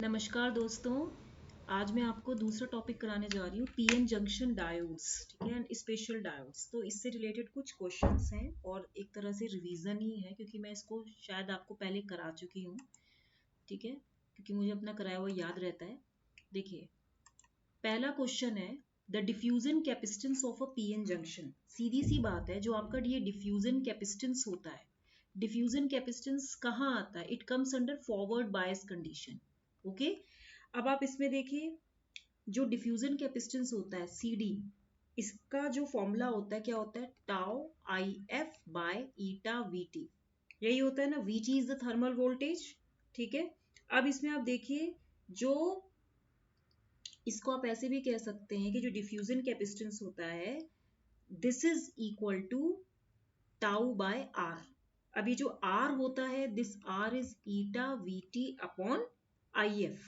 नमस्कार दोस्तों। आज मैं आपको दूसरा टॉपिक कराने जा रही हूँ पीएन जंक्शन डायोड्स, ठीक है, एंड स्पेशल डायोड्स। तो इससे रिलेटेड कुछ क्वेश्चंस हैं और एक तरह से रिवीजन ही है क्योंकि मैं इसको शायद आपको पहले करा चुकी हूँ, ठीक है, क्योंकि मुझे अपना कराया हुआ याद रहता है। देखिए, पहला क्वेश्चन है the diffusion capacitance of a PN junction. सीधी सी बात है, जो आपका ये डिफ्यूजन कैपेसिटेंस होता है, डिफ्यूजन कैपेसिटेंस कहाँ आता है? It comes under forward bias condition. Okay, अब आप इसमें देखिए, जो डिफ्यूजन कैपेसिटेंस होता है सी डी, इसका जो फॉर्मूला होता है क्या होता है? Tau I F bye eta V T, यही होता है ना। We T is the thermal voltage, ठीक है। अब इसमें आप देखिए, जो इसको आप ऐसे भी कह सकते हैं कि जो डिफ्यूजन कैपेसिटेंस होता है this is equal to tau by R. अभी जो आर होता है, this R is eta V T upon I F,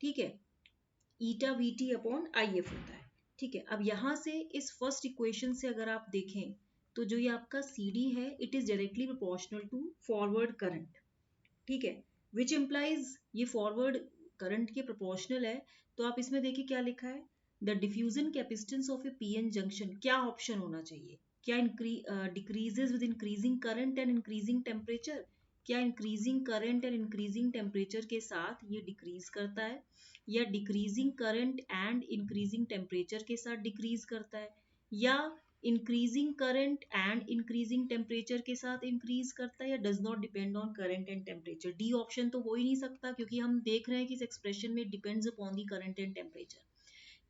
ठीक है, eta V T upon I F होता है, ठीक है। अब यहां से इस फर्स्ट इक्वेशन से अगर आप देखें तो जो ये आपका सी डी है, it is directly proportional to forward current, ठीक है, विच इम्प्लाइज ये फॉरवर्ड करंट के प्रोपोर्शनल है। तो आप इसमें देखिए क्या लिखा है, the diffusion capacitance of a PN junction. क्या ऑप्शन होना चाहिए? क्या decreases with increasing current and increasing temperature? क्या increasing current and increasing temperature के साथ ये डिक्रीज करता है, या decreasing current and increasing temperature के साथ डिक्रीज करता है, या increasing current and increasing temperature के साथ इंक्रीज करता है, या does not depend on current and temperature? D option तो हो ही नहीं सकता क्योंकि हम देख रहे हैं कि इस एक्सप्रेशन में depends upon the current and temperature.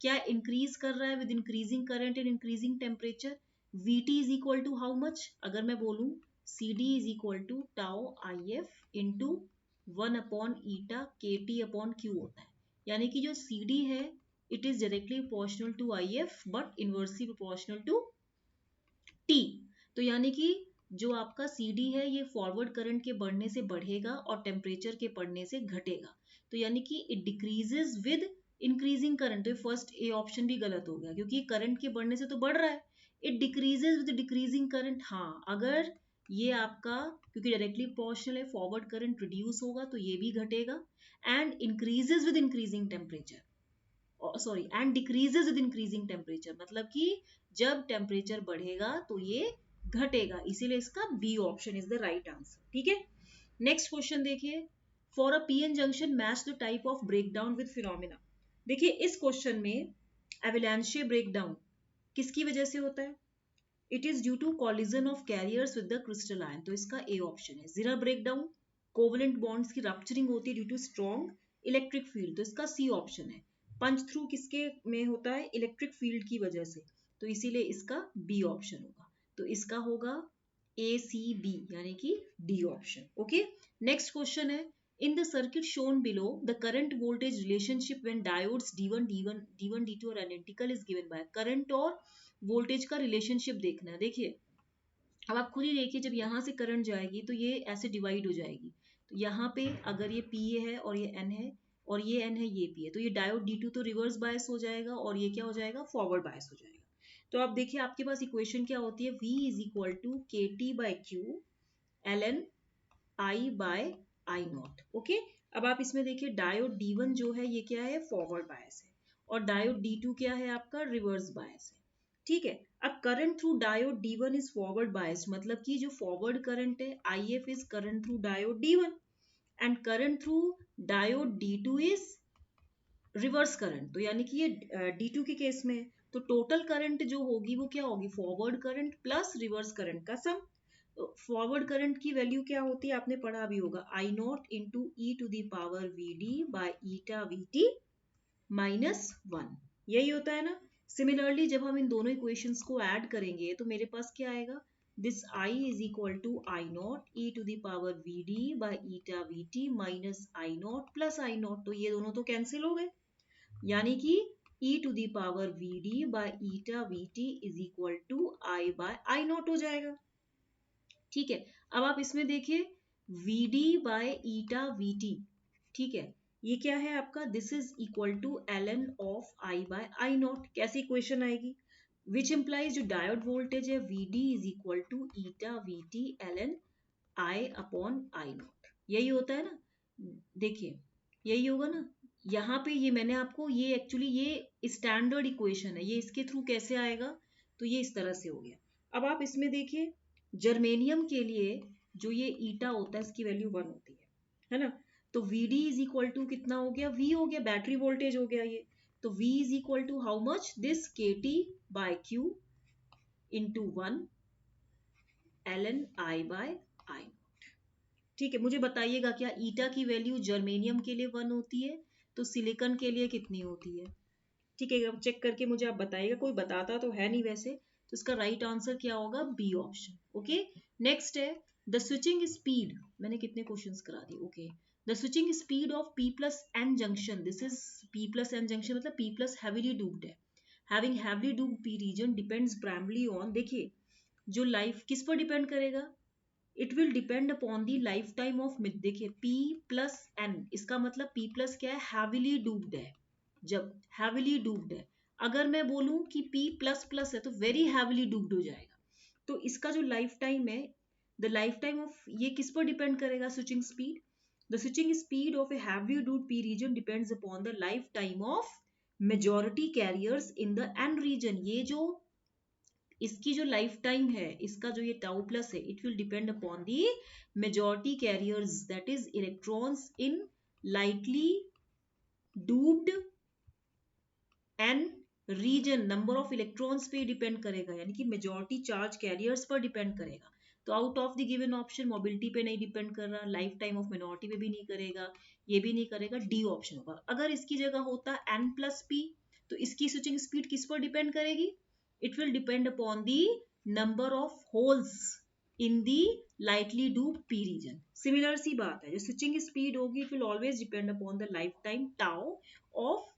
क्या इंक्रीज कर रहा है with increasing current and increasing temperature? V T is equal to how much? अगर मैं बोलूं C D is equal to tau I F into 1 upon eta K T upon Q होता है। यानी कि जो सी डी है, it is directly proportional to I F but inversely proportional to T. तो यानी कि जो आपका सी डी है, ये फॉरवर्ड करंट के बढ़ने से बढ़ेगा और टेम्परेचर के बढ़ने से घटेगा। तो यानी कि it decreases with increasing current. तो फर्स्ट ए ऑप्शन भी गलत हो गया क्योंकि करंट के बढ़ने से तो बढ़ रहा है। It decreases with decreasing current, हाँ, अगर ये आपका, क्योंकि डायरेक्टली प्रोपोर्शनल है, फॉरवर्ड करंट रिड्यूस होगा तो ये भी घटेगा। And increases with increasing temperature, sorry, and decreases with increasing temperature, मतलब कि जब टेम्परेचर बढ़ेगा तो ये घटेगा, इसीलिए इसका B option is the right answer, ठीक है। नेक्स्ट क्वेश्चन देखिए, for a PN junction match the type of breakdown with phenomena. देखिए इस क्वेश्चन में एविलांशे ब्रेकडाउन किसकी वजह से होता है? It is due to collision of carriers with the crystal ion, तो इसका ए ऑप्शन है। जीरा ब्रेकडाउन, कोवलेंट बॉन्ड्स की रप्चरिंग होती है due to strong electric field, तो इसका सी ऑप्शन है। पंच थ्रू किसके में होता है? इलेक्ट्रिक फील्ड की वजह से, तो इसीलिए इसका बी ऑप्शन होगा। तो इसका होगा ए सी बी, यानी कि D option, okay. Next question है, in the circuit shown below the current voltage relationship when diodes D1 D1 D2 are identical is given by. Current और वोल्टेज का रिलेशनशिप देखना है। देखिए, अब आप खुद ही देखिए, जब यहाँ से करंट जाएगी तो ये ऐसे डिवाइड हो जाएगी। तो यहाँ पे अगर ये P है और ये N है और ये N है, ये P है, तो ये डायोड D2 तो रिवर्स बायस हो जाएगा और ये क्या हो जाएगा? फॉरवर्ड बायस हो जाएगा। तो आप देखिए, आपके पास इक्वेशन क्या होती है? V is equal to K T by Q L N I by I not, okay. अब आप इसमें देखिए, डायोड D1 जो है ये क्या है? फॉरवर्ड बायस है, और डायोड D2 क्या है आपका? रिवर्स बायस है, ठीक है। अब current through diode D1 is forward biased, मतलब कि जो फॉरवर्ड करंट है IF is current through diode D1 and current through diode D2 is reverse current. तो यानी कि ये D2 के केस में, तो टोटल करंट जो होगी वो क्या होगी? Forward current plus reverse current का सम। तो फॉरवर्ड करंट की वैल्यू क्या होती है? आपने पढ़ा भी होगा, I naught into E to the power V D by eta V T -1, यही होता है ना। सिमिलरली जब हम इन दोनों इक्वेशंस को ऐड करेंगे तो मेरे पास क्या आएगा? This I is equal to I not E to the power V D by eta V T minus I not plus I not, तो ये दोनों तो कैंसिल हो गए, यानी कि e to the power V D by eta V T is equal to I by I not हो जाएगा, ठीक है। अब आप इसमें देखिए, V D by eta V T, ठीक है, ये क्या है आपका? This is equal to L N of I by I not. कैसी इक्वेशन आएगी? विच इम्प्लाइज जो डायोड वोल्टेज है V D is equal to eta V T L N I upon I not, यही होता है ना। देखिए, यही होगा ना। यहाँ पे ये मैंने आपको ये एक्चुअली ये स्टैंडर्ड इक्वेशन है, ये इसके थ्रू कैसे आएगा, तो ये इस तरह से हो गया। अब आप इसमें देखिए जर्मेनियम के लिए जो ये ईटा होता है इसकी वैल्यू 1 होती है ना। तो V D is equal to कितना हो गया, वी हो गया, बैटरी वोल्टेज हो गया ये। तो V is equal to how much, this K T by Q into 1 ln I by I. ठीक है, मुझे बताइएगा क्या ईटा की वैल्यू जर्मेनियम के लिए 1 होती है, तो सिलिकॉन के लिए कितनी होती है। ठीक है, अब चेक करके मुझे आप बताइएगा, कोई बताता तो है नहीं वैसे। तो इसका राइट आंसर क्या होगा, बी ऑप्शन। ओके, नेक्स्ट है द स्विचिंग स्पीड, मैंने कितने क्वेश्चंस करा दिए। Okay, the switching speed of P plus N junction, this is P plus N junction मतलब पी प्लस हैवीली डूब्ड है, having heavily doped P region depends primary on, देखिए जो life किस पर डिपेंड करेगा, it will depend upon the life time of मिथ। देखिए P plus N, इसका मतलब P प्लस क्या है, हैविली डूब्ड है। जब हैविली डूब्ड है, अगर मैं बोलूं कि P प्लस प्लस है तो वेरी हैविली डूब्ड हो जाएगा। तो इसका जो लाइफ टाइम है, द लाइफ टाइम ऑफ ये किस पर डिपेंड करेगा, switching speed. The switching speed of a heavily doped P region depends upon the life time of majority carriers in the N region. ये जो इसकी जो लाइफ टाइम है, इसका जो ये टाउ प्लस है, it will depend upon the majority carriers that is electrons in lightly doped N region, number of electrons पे डिपेंड करेगा, यानी कि मेजॉरिटी चार्ज कैरियर्स पर डिपेंड करेगा। तो out of the given option mobility पे नहीं डिपेंड कर रहा, लाइफ टाइम ऑफ मिनोरिटी पे भी नहीं करेगा, ये भी नहीं करेगा, डी ऑप्शन होगा। अगर इसकी जगह होता एन प्लस पी, तो इसकी स्विचिंग स्पीड किस पर डिपेंड करेगी, it will depend upon the number of holes in the lightly doped p region। Similar सी बात है, जो switching speed होगी it will always depend upon the lifetime tau of,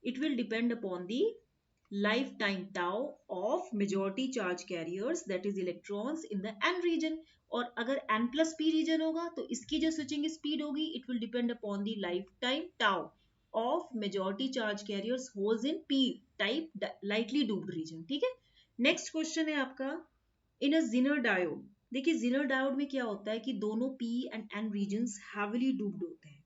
it will depend upon the lifetime tau of majority charge carriers that is electrons in the n region। और अगर n plus p region होगा तो इसकी जो switching speed होगी it will depend upon the lifetime tau of majority charge carriers holes in p type lightly doped region। ठीक है, next question है आपका इन अ जिनर डायोड। देखिए जिनर डायोड में क्या होता है कि दोनों p and n regions heavily doped होते हैं।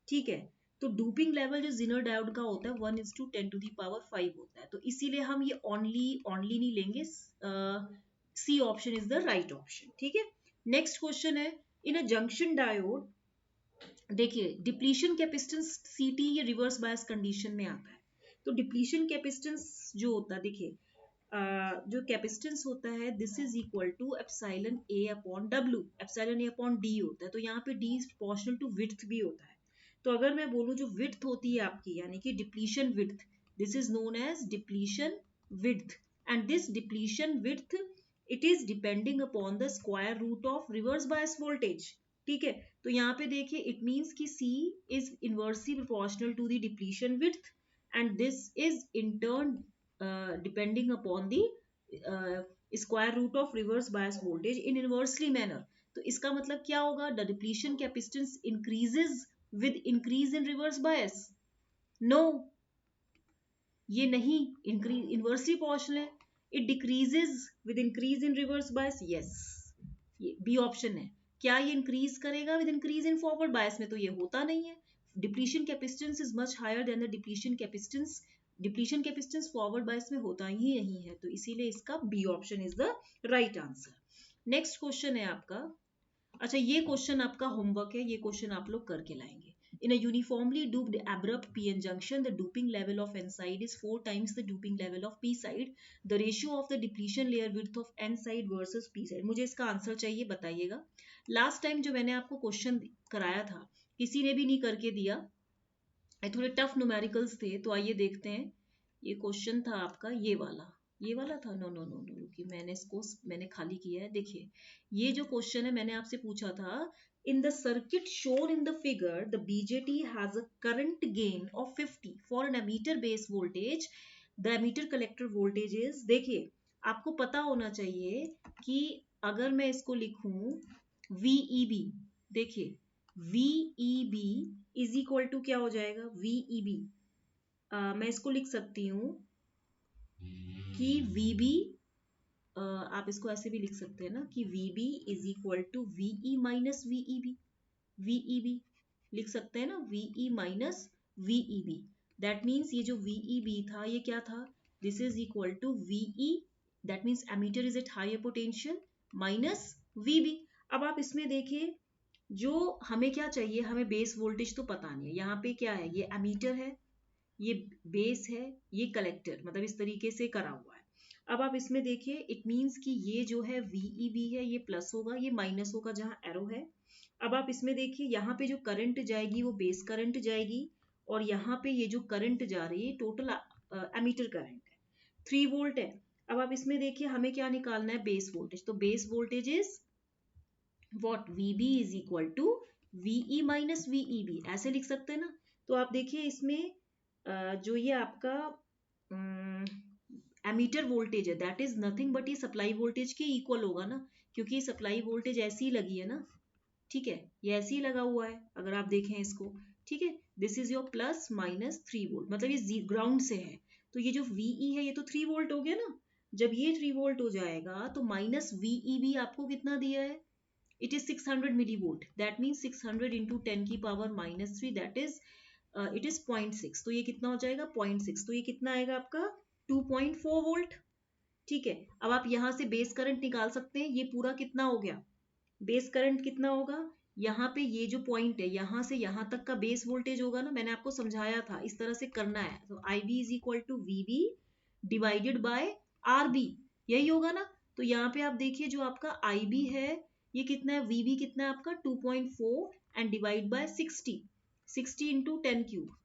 ठीक है, तो डूपिंग लेवल जो जिनर डायोड का होता है 1:10⁵ होता है, तो इसीलिए हम ये ओनली नहीं लेंगे, C option is the right option. ठीक है, नेक्स्ट क्वेश्चन है इन अ जंक्शन डायोड, देखिए डिप्लीशन कैपेसिटेंस सीटी ये रिवर्स बायस कंडीशन में आता है। तो डिप्लीशन कैपेसिटेंस जो होता है, देखिए जो कैपेसिटेंस होता है this is equal to epsilon A upon W, epsilon A upon D होता है। तो यहाँ पे D is proportional to width भी होता है। तो अगर मैं बोलूँ जो विड्थ होती है आपकी, यानी कि depletion width, this is known as depletion width, and this depletion width it is depending upon the square root of reverse bias voltage. ठीक है, तो यहाँ पे देखिए इट मीन्स कि C is inversely proportional to the depletion width and this is in turn depending upon the square root of reverse bias voltage in inversely manner. तो इसका मतलब क्या होगा, the depletion capacitance increases with increase in reverse bias. No, ये नहीं increase inversely proportional है, it decreases with increase in reverse bias. Yes, ये B option है। क्या ये इंक्रीज करेगा with increase in forward bias में, तो ये होता नहीं है। Depletion capacitance is much higher than the depletion capacitance forward bias में होता ही नहीं है, तो इसीलिए इसका B option is the right answer. Next question है आपका, अच्छा ये क्वेश्चन आपका होमवर्क है, ये क्वेश्चन आप लोग करके लाएंगे। In a uniformly doped abrupt p-n junction, the doping level of n side is 4 times the doping level of p side. The ratio of the depletion layer width of n side versus p side. मुझे इसका answer चाहिए, बताइएगा। Last time जो मैंने आपको question कराया था किसी ने भी नहीं करके दिया, थोड़े टफ न्यूमेरिकल्स थे, तो आइए देखते हैं। ये क्वेश्चन था आपका ये वाला था। नो नो नो नो, रुकिए, मैंने खाली किया है। देखिए ये जो क्वेश्चन है मैंने आपसे पूछा था, in the circuit shown in the figure the BJT has a current gain of 50 for an ammeter base voltage, the ammeter collector voltage is, देखिए आपको पता होना चाहिए कि अगर मैं इसको लिखूं VEB, देखिए VEB इज इक्वल टू क्या हो जाएगा, VEB मैं इसको लिख सकती हूं कि VB, आप इसको ऐसे भी लिख सकते हैं ना कि VB is equal to VE minus VEB, VEB लिख सकते हैं ना, VE minus VEB। That means ये जो VEB था ये क्या था, this is equal to VE, that means emitter is at higher potential, minus VB। अब आप इसमें देखिए, जो हमें क्या चाहिए, हमें बेस वोल्टेज तो पता नहीं है, यहाँ पे क्या है, ये एमीटर है, ये बेस है, ये कलेक्टर, मतलब इस तरीके से करा हुआ है। अब आप इसमें देखिए, इट मीन्स कि ये जो है VEB है ये प्लस होगा, ये माइनस होगा जहां एरो है। अब आप इसमें देखिए, यहाँ पे जो करंट जाएगी वो बेस करंट जाएगी, और यहाँ पे ये जो करंट जा रही है टोटल एमीटर करंट है, 3 वोल्ट है। अब आप इसमें देखिए, हमें क्या निकालना है, बेस वोल्टेज। तो base voltage is what, VB is equal to VE minus VEB, ऐसे लिख सकते हैं ना। तो आप देखिए इसमें जो ये आपका एमीटर वोल्टेज है, दैट इज नथिंग बट ये सप्लाई वोल्टेज के इक्वल होगा ना, क्योंकि ये सप्लाई वोल्टेज ऐसी ही लगी है ना, ठीक है, ये ऐसे ही लगा हुआ है अगर आप देखें इसको, ठीक है। This is your plus minus 3 volt, मतलब ये ग्राउंड से है, तो ये जो VE है ये तो 3 वोल्ट हो गया ना। जब ये 3 वोल्ट हो जाएगा तो माइनस VEB आपको कितना दिया है, it is 600 millivolt, that means 600 into 10 की power minus 3, that is it is 0.6, तो ये कितना हो जाएगा 0.6, तो ये कितना आएगा आपका 2.4 वोल्ट, ठीक है। अब आप यहाँ से बेस करंट निकाल सकते हैं, ये पूरा कितना हो गया, बेस करंट कितना होगा, यहाँ पे ये जो पॉइंट है यहाँ से यहाँ तक का बेस वोल्टेज होगा ना, मैंने आपको समझाया था इस तरह से करना है। तो IB is equal to VB divided by RB, यही होगा ना। तो यहाँ पे आप देखिए, जो आपका IB है ये कितना है, VB कितना है आपका 2.4 and divide by 60 into 10 cube.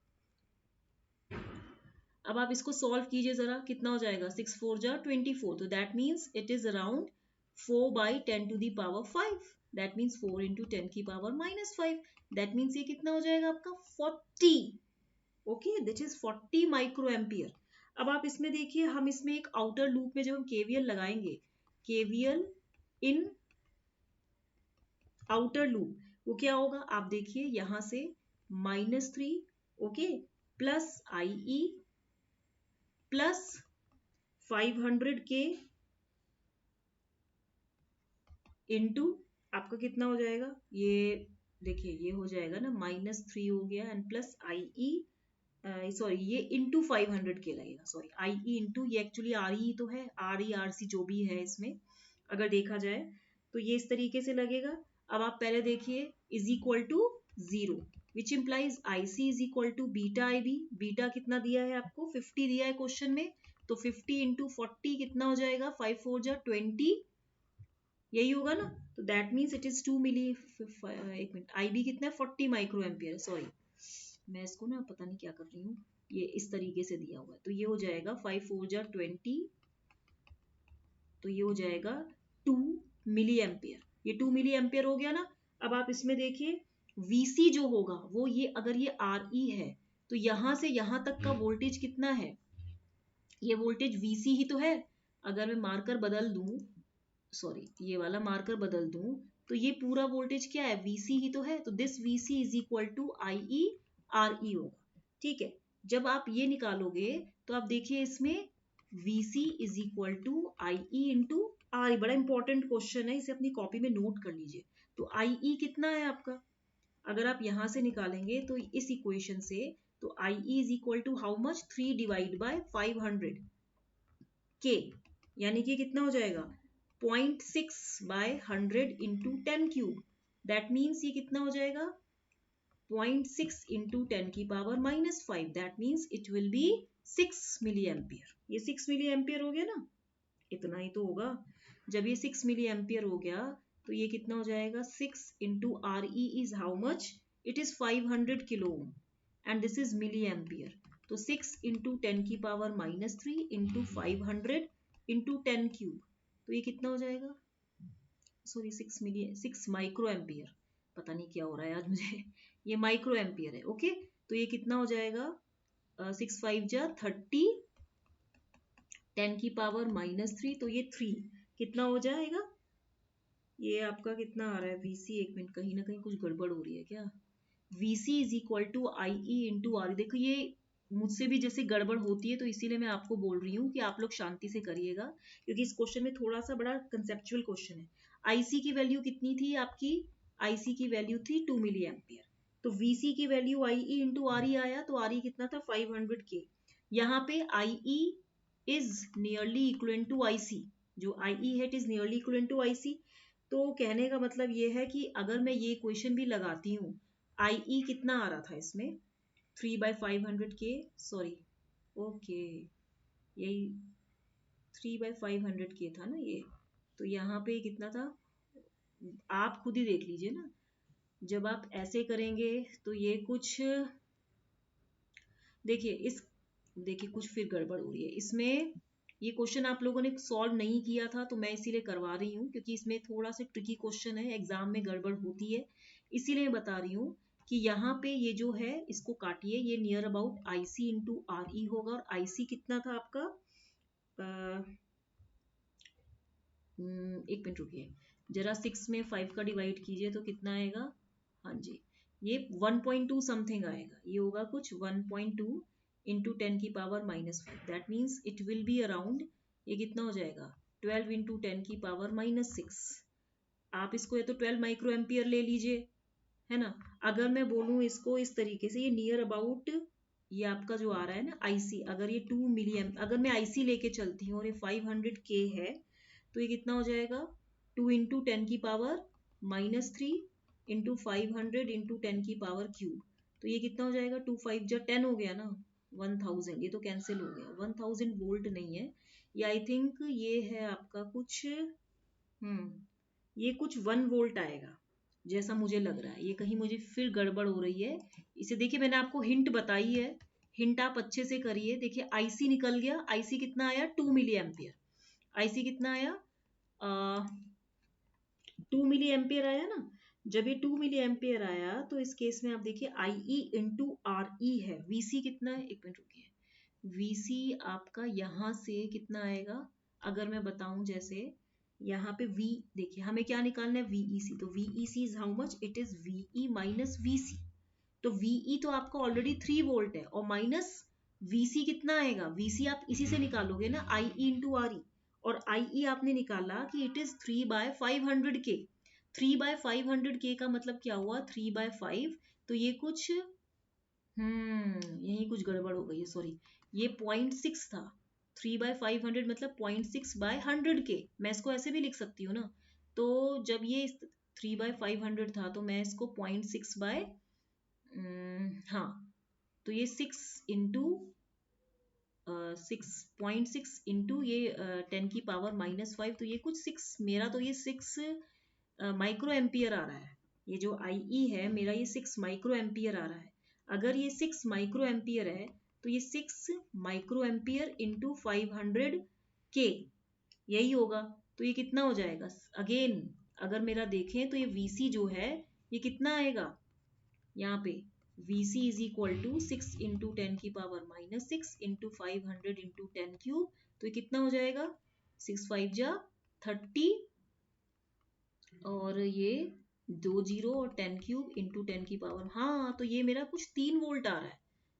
अब आप इसको सॉल्व कीजिए जरा, कितना हो जाएगा, 6 4 जा 24, तो that means it is around 4 by 10 to the power 5, that means 4 into 10 की पावर माइनस 5, दैट मीन्स ये कितना हो जाएगा आपका 40, okay, that is 40 micro ampere. अब आप इसमें देखिए, हम इसमें एक आउटर लूप में जब हम KVL लगाएंगे, KVL इन आउटर लूप, वो क्या होगा, आप देखिए यहां से -3, okay, plus IE plus 500K into आपका कितना हो जाएगा, ये देखिए ये हो जाएगा ना -3 हो गया एंड प्लस IE, सॉरी ये इंटू 500K लगेगा, सॉरी IE इंटू, ये एक्चुअली RE तो है, RE RC जो भी है इसमें अगर देखा जाए तो ये इस तरीके से लगेगा। अब आप पहले देखिए, is equal to 0, which implies IC is equal to beta IB, beta कितना दिया है आपको 50 दिया है क्वेश्चन में, तो 50 इंटू 40 कितना हो जाएगा, 5 4 जा 20, यही होगा ना। तो दैट मीन्स इट इज 2 मिली, एक मिनट, IB कितना है 40 माइक्रो एम्पियर, सॉरी मैं इसको ना पता नहीं क्या कर रही हूँ, ये इस तरीके से दिया हुआ है, तो ये हो जाएगा 5 4 जा 20, तो ये हो जाएगा 2 मिली एम्पियर, ये 2 मिली एम्पियर हो गया ना। अब आप इसमें देखिए, VC जो होगा वो ये, अगर ये RE है तो यहां से यहां तक का वोल्टेज कितना है, ये वोल्टेज VC ही तो है। अगर मैं मार्कर बदल दूं, सॉरी ये वाला मार्कर बदल दूं, तो ये पूरा वोल्टेज क्या है, VC ही तो है, तो this VC is equal to IE RE होगा, ठीक है। जब आप ये निकालोगे तो आप देखिए इसमें VC is equal to IE into RE, बड़ा इंपॉर्टेंट क्वेश्चन है, इसे अपनी कॉपी में नोट कर लीजिए। तो IE कितना है आपका, अगर आप यहां से निकालेंगे तो इस इक्वेशन से, तो IE is equal to how much, 3 divide by 500K, यानी कि कितना हो जाएगा 0.6 by 100 into 10 cube, that means ये कितना हो जाएगा 0.6 इंटू 10 की power minus 5, that means it will be 6 milli ampere, ये 6 मिली एम्पियर हो गया ना, इतना ही तो होगा। जब ये 6 मिली एम्पियर हो गया तो ये कितना हो जाएगा, 6 into RE is how much, it is 500 kilo ohm and this is milli ampere, तो 6 इंटू 10 की power minus 3 into 500 into 10 cube, तो ये कितना हो जाएगा, सॉरी 6 माइक्रो एम्पियर, पता नहीं क्या हो रहा है आज मुझे, ये माइक्रो एम्पियर है, ओके। तो ये कितना हो जाएगा, 6 5 जा 30, 10 की पावर माइनस 3, तो ये 3 कितना हो जाएगा, ये आपका कितना आ रहा है VC, एक मिनट कहीं ना कहीं कुछ गड़बड़ हो रही है क्या, VC is equal to IE into RE, देखो ये मुझसे भी जैसे गड़बड़ होती है, तो इसीलिए मैं आपको बोल रही हूँ कि आप लोग शांति से करिएगा, क्योंकि इस क्वेश्चन में थोड़ा सा बड़ा कंसेप्चुअल क्वेश्चन है। IC की वैल्यू कितनी थी आपकी, IC की वैल्यू थी 2 मिली एम्पियर, तो VC की वैल्यू IE इंटू RE आया, तो RE कितना था 500K। यहाँ पे IE is nearly equal to IC, जो IE है it is nearly equal to IC। तो कहने का मतलब ये है कि अगर मैं ये क्वेश्चन भी लगाती हूँ, IE कितना आ रहा था इसमें 3/500K, सॉरी ओके यही 3/500K था ना ये, तो यहाँ पे कितना था आप खुद ही देख लीजिए ना। जब आप ऐसे करेंगे तो ये कुछ देखिए कुछ फिर गड़बड़ हो रही है इसमें। ये क्वेश्चन आप लोगों ने सॉल्व नहीं किया था तो मैं इसीलिए करवा रही हूँ, क्योंकि इसमें थोड़ा सा ट्रिकी क्वेश्चन है, एग्जाम में गड़बड़ होती है, इसीलिए मैं बता रही हूँ कि यहाँ पे ये जो है इसको काटिए, ये near about IC into RE होगा। और IC कितना था आपका एक मिनट रुकिए जरा, 6 में 5 का डिवाइड कीजिए तो कितना आएगा, हाँ जी ये 1.2 समथिंग आएगा, ये होगा कुछ 1.2 इंटू 10 की power -5, that means it will be around, ये कितना हो जाएगा 12 इंटू 10 की पावर -6। आप इसको या तो 12 माइक्रो एम्पियर ले लीजिए, है ना। अगर मैं बोलूँ इसको इस तरीके से, ये नियर अबाउट ये आपका जो आ रहा है ना IC, अगर ये 2 मिली अगर मैं IC लेके चलती हूँ और ये 500K है, तो ये कितना हो जाएगा 2 इंटू 10 की पावर -3 इंटू 500 इंटू 10 की पावर क्यूब, तो ये कितना हो जाएगा 2 5 जा 10 हो गया ना 1000, ये तो कैंसिल हो गया, 1000 वोल्ट नहीं है ये, आई थिंक ये है आपका कुछ ये कुछ 1 वोल्ट आएगा जैसा मुझे लग रहा है, ये कहीं मुझे फिर गड़बड़ हो रही है। इसे देखिए मैंने आपको हिंट बताई है, हिंट आप अच्छे से करिए। देखिए IC निकल गया, IC कितना आया 2 मिली एम्पियर, IC कितना आया 2 मिली एम्पियर आया ना। जब ये 2 मिली एम्पियर आया तो इस केस में आप देखिए IE इंटू RE है, VC कितना है, एक मिनट रुकिए, VC आपका यहाँ से कितना आएगा, अगर मैं बताऊं जैसे यहाँ पे V, देखिए हमें क्या निकालना है VEC, तो VEC is how much, it is VE minus VC, तो VE तो आपका ऑलरेडी 3 वोल्ट है और माइनस VC कितना आएगा, VC आप इसी से निकालोगे ना IE इंटू RE, और IE आपने निकाला कि इट इज 3/500K, 3/500K का मतलब क्या हुआ 3/5, तो ये कुछ यही कुछ गड़बड़ हो गई है, सॉरी ये 0.6 था, 3/500 मतलब 0.6/100K, मैं इसको ऐसे भी लिख सकती हूँ ना। तो जब ये 3/500 था तो मैं इसको 0.6 बाय हाँ, तो ये 6 इंटू 6.6 इंटू ये 10 की पावर -5, तो ये कुछ 6 मेरा, तो ये 6 माइक्रो एम्पियर आ रहा है, ये जो IE है मेरा ये 6 माइक्रो एम्पियर आ रहा है। अगर ये 6 माइक्रो एम्पियर है तो ये 6 माइक्रो एम्पियर इंटू 500K यही होगा, तो ये कितना हो जाएगा अगेन, अगर मेरा देखें तो ये VC जो है ये कितना आएगा, यहाँ पे VC is equal to 6 into 10 की पावर -6 इंटू 500 इंटू 10 क्यूब, तो ये कितना हो जाएगा 6 5 जा 30, और ये 2 0 और 10 क्यूब इंटू 10 की पावर, हाँ तो ये मेरा कुछ 3 वोल्ट आ रहा है,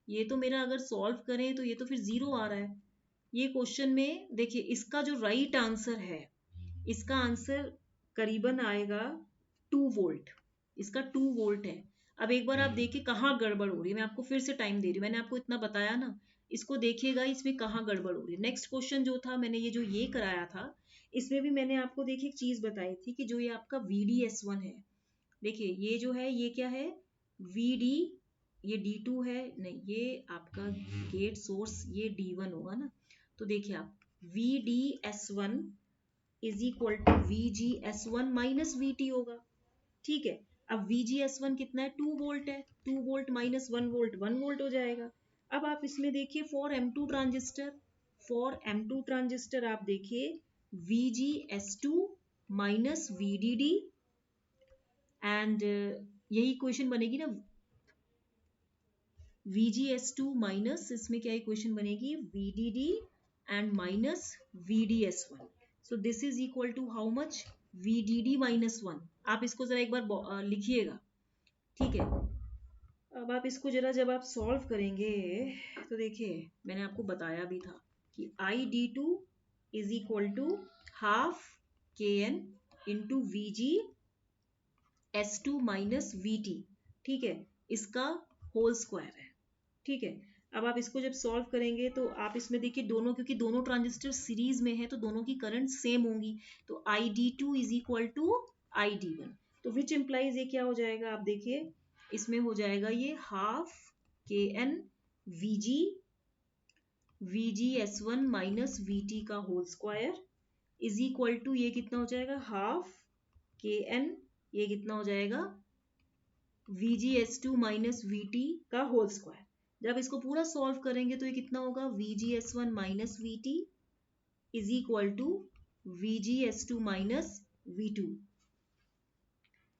ये तो मेरा अगर सॉल्व करें तो ये तो फिर 0 आ रहा है। ये क्वेश्चन में देखिए इसका जो राइट आंसर है, इसका आंसर करीबन आएगा 2 वोल्ट, इसका 2 वोल्ट है। अब एक बार आप देखिए कहाँ गड़बड़ हो रही है, मैं आपको फिर से टाइम दे रही हूँ, मैंने आपको इतना बताया ना, इसको देखिएगा इसमें कहाँ गड़बड़ हो रही है। नेक्स्ट क्वेश्चन जो था मैंने ये कराया था, इसमें भी मैंने आपको देखिए एक चीज बताई थी कि जो ये आपका VDS1 है, देखिए ये जो है ये क्या है VD, ये D2 है नहीं, ये आपका गेट सोर्स ये D1 होगा ना, तो देखिए आप VDS1 is equal to VGS1 minus VT होगा, ठीक है। अब VGS1 कितना है 2 वोल्ट है, 2 वोल्ट माइनस 1 वोल्ट 1 वोल्ट हो जाएगा। अब आप इसमें देखिए फॉर M2 ट्रांजिस्टर आप देखिए VGS2 माइनस VDD, एंड यही इक्वेशन बनेगी ना VGS2 माइनस, इसमें क्या इक्वेशन बनेगी VDD and minus VDS1, so this is equal to how much VDD minus 1, आप इसको जरा एक बार लिखिएगा, ठीक है। अब आप इसको जरा जब आप सॉल्व करेंगे तो देखिए मैंने आपको बताया भी था कि ID2 is equal to half KN into VGS2 minus VT, ठीक है। इसका होल स्क्वायर है। ठीक है, अब आप इसको जब सॉल्व करेंगे तो आप इसमें देखिए दोनों, क्योंकि दोनों ट्रांजिस्टर सीरीज में है तो दोनों की करंट सेम होंगी, तो ID2 is equal to ID1, तो विच इम्प्लाइज ये क्या हो जाएगा, आप देखिए इसमें हो जाएगा ये half KN VGS1 minus VT का whole square is equal to ये कितना हो जाएगा, हाफ KN, ये कितना हो जाएगा VGS2 माइनस VT का होल स्क्वायर। जब इसको पूरा सॉल्व करेंगे तो ये कितना होगा, VGS1 minus VT is equal to VGS2 minus V2।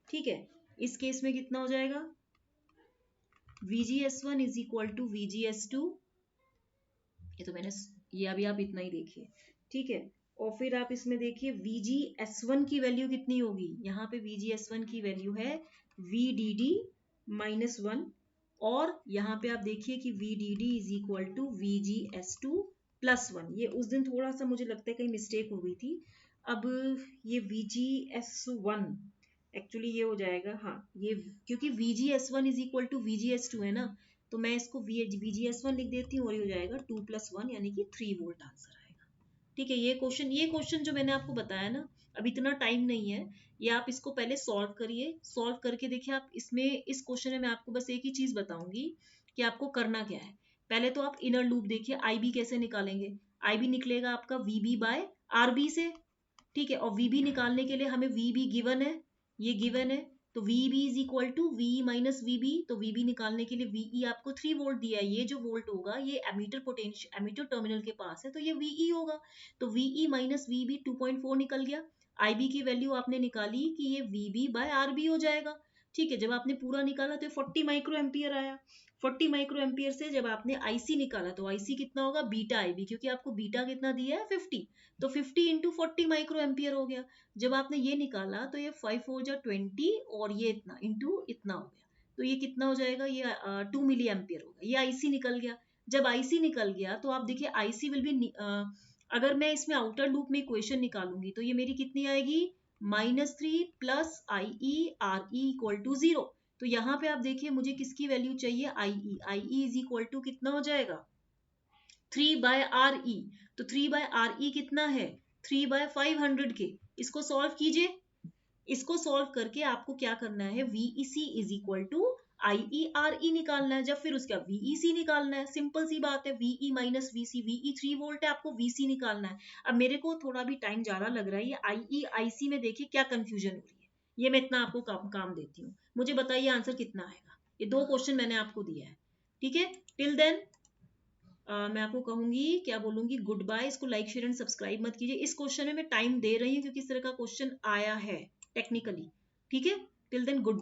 ठीक है, इस केस में कितना हो जाएगा, VGS1 is equal to VGS2, ये तो मैंने, ये अभी आप इतना ही देखिए। ठीक है, और फिर आप इसमें देखिए VGS1 की वैल्यू कितनी होगी, यहाँ पे VGS1 की वैल्यू है VDD माइनस 1, और यहाँ पे आप देखिए कि VDD is equal to VGS2 plus 1। ये उस दिन थोड़ा सा मुझे लगता है कहीं मिस्टेक हो गई थी। अब ये VGS1 एक्चुअली ये हो जाएगा, हाँ ये, क्योंकि VGS1 is equal to VGS2 है ना, तो मैं इसको VGS1 लिख देती हूँ और ये हो जाएगा 2 + 1 यानी कि 3 वोल्ट आंसर आएगा। ठीक है, ये क्वेश्चन जो मैंने आपको बताया ना, अब इतना टाइम नहीं है, ये आप इसको पहले सॉल्व करिए। सॉल्व करके देखिए आप इसमें, इस क्वेश्चन में मैं आपको बस एक ही चीज बताऊंगी कि आपको करना क्या है। पहले तो आप इनर लूप देखिए, IB कैसे निकालेंगे, IB निकलेगा आपका VB बाय RB से। ठीक है, और VB निकालने के लिए हमें VB गिवन है, ये गिवन है, तो VB is equal to VE minus VB, तो VB निकालने के लिए VE आपको 3 वोल्ट दिया है, ये जो वोल्ट होगा ये एमीटर पोटेंशियल, एमीटर टर्मिनल के पास है, तो ये VE होगा, तो VE माइनस VB 2.4 निकल गया। IB की वैल्यू आपने निकाली कि ये VB बाय RB हो जाएगा। ठीक है, जब आपने पूरा निकाला तो 40 माइक्रो एम्पियर आया। 40 माइक्रो एम्पियर से जब आपने IC निकाला तो IC कितना होगा, बीटा IB, क्योंकि आपको बीटा कितना दिया है 50, तो 50 इंटू 40 माइक्रो एम्पियर हो गया। जब आपने ये निकाला तो ये 5 4 जा 20 और ये इतना इंटू इतना हो गया, तो ये कितना हो जाएगा, ये 2 मिली एम्पियर होगा, ये IC निकल गया। जब IC निकल गया तो आप देखिए IC विल बी, अगर मैं इसमें आउटर लूप में इक्वेशन निकालूंगी तो ये मेरी कितनी आएगी, -3 plus IE RE equal to 0। तो यहाँ पे आप देखिए मुझे किसकी वैल्यू चाहिए, IE इज इक्वल टू कितना हो जाएगा, 3/RE, तो 3/RE कितना है, 3/500 के। इसको सॉल्व कीजिए, इसको सॉल्व करके आपको क्या करना है, VEC is equal to IERE निकालना है, जब फिर उसका VEC निकालना है, सिंपल सी बात है, VE minus VC, VE 3 volt है, आपको VC निकालना है। अब मेरे को थोड़ा भी टाइम ज्यादा लग रहा है, ये IE IC में देखिए क्या कंफ्यूजन हो रही है, ये मैं इतना आपको काम देती हूँ, मुझे बताइए आंसर कितना आएगा। ये 2 क्वेश्चन मैंने आपको दिया है। ठीक है, टिल देन मैं आपको कहूंगी, क्या बोलूंगी, गुड बाय। इसको लाइक शेयर एंड सब्सक्राइब मत कीजिए, इस क्वेश्चन में मैं टाइम दे रही हूँ क्योंकि इस तरह का क्वेश्चन आया है टेक्निकली। ठीक है, टिल देन गुड बाय।